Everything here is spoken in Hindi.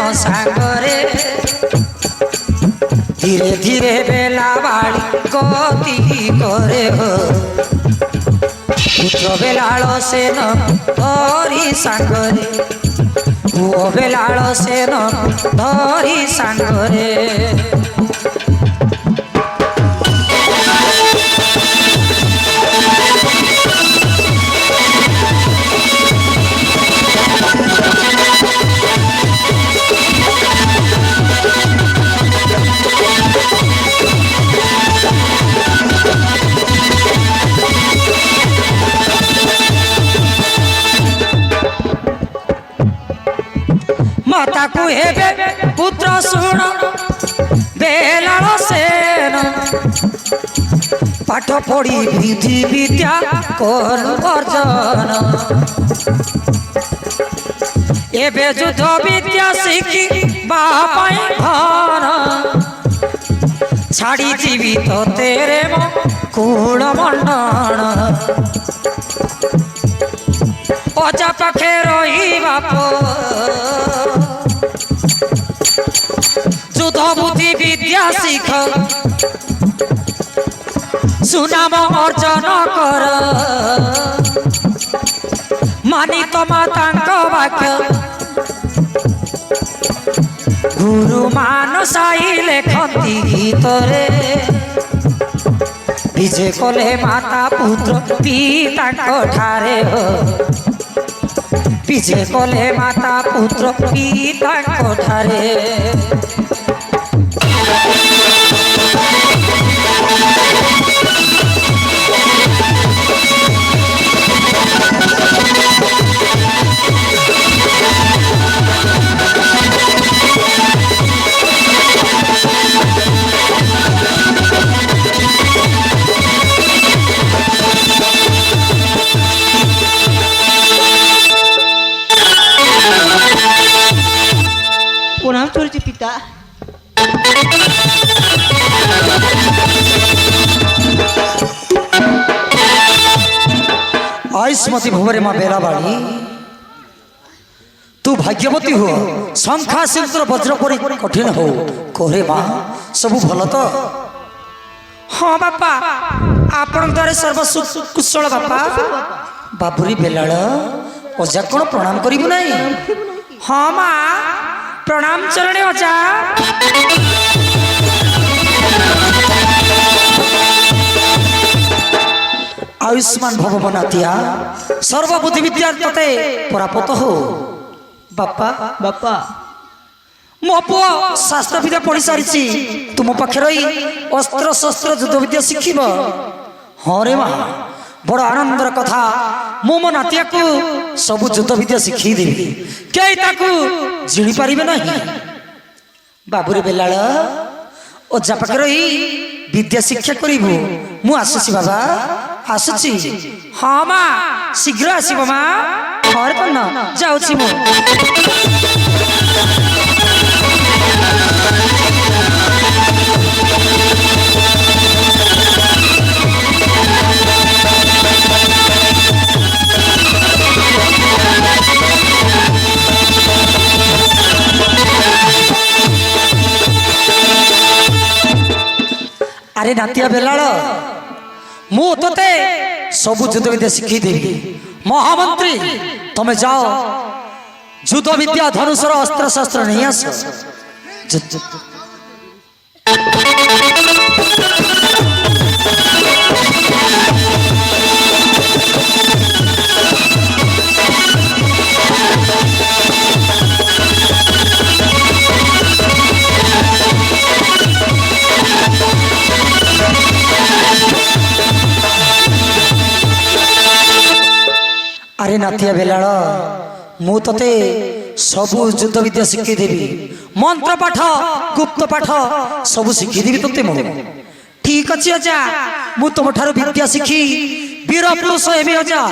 मो सांगरे धीरे धीरे बेला बाड़ी गति करे हो पुत्र बेलाल सेन धरी सांगरे पुओ बेलाल सेन धरी सांगरे माता को हेबे पुत्र सुण बेलाल सेन पाठ पढ़ी विधि विद्या करू अर्जन एबे युद्ध विद्या शिखी बापाई धन छाड़ी जीवी तो तेरे मो कूल मंडन अजा पाखे रही बाप युद्ध बुद्धि विद्या शिख सुनाम अर्जन कर मानी तो माता वाक्य गुरु मान साई लेखती गीतरे विजय कले माता पुत्र पिता ठारे हो विजय कले माता पुत्र पिता ठारे प्रणाम करुची पिता आयुष्मती भुवरे माँ बेलाबाड़ी तू भाग्यवती हो शंखा सिंदूर वज्र परी कठिन हो कोरे माँ सबू भल तो हाँ बापा आपण द्वारे सर्व कुशल बापा बाबुरी बेलाल अजा कौन प्रणाम करू ना हाँ माँ प्रणाम चरणे अजा आयुष्मान भव बनातिया सर्वबुद्धि विद्या तते परापत हो बापा बापा मो पुओ शास्त्र विद्या पढ़ी सारी तुम पाखे रही अस्त्र शस्त्र युद्ध विद्या शिखिब हाँ रे माँ बड़ आनंदर कथा मो मो नातिया को सब युद्ध विद्या शिखी देवी कई ताकू जिणी पारिबे नहीं बाबुरे बेलाल अजा पाखे रही विद्या शिक्षा करिबु मु आसुची बाबा आसुची हाँ माँ शीघ्र आसब माँ और कौन जाऊँ मु अरे नातिया बेलाल मु तोते सब युद्ध विद्या शिखी देवी महामंत्री तमे जाओ युद्ध विद्या धनुषर अस्त्र शस्त्र नहीं आस अरे नातिया बेलाल मु तते सबु युद्ध विद्या शिखी देवी मंत्र पाठ गुप्त पाठ सबु शिखी देवी तते मु ठीक अच्छे अजा मु तुम ठार विद्या शिखी वीर पुरुष हेबी अजा।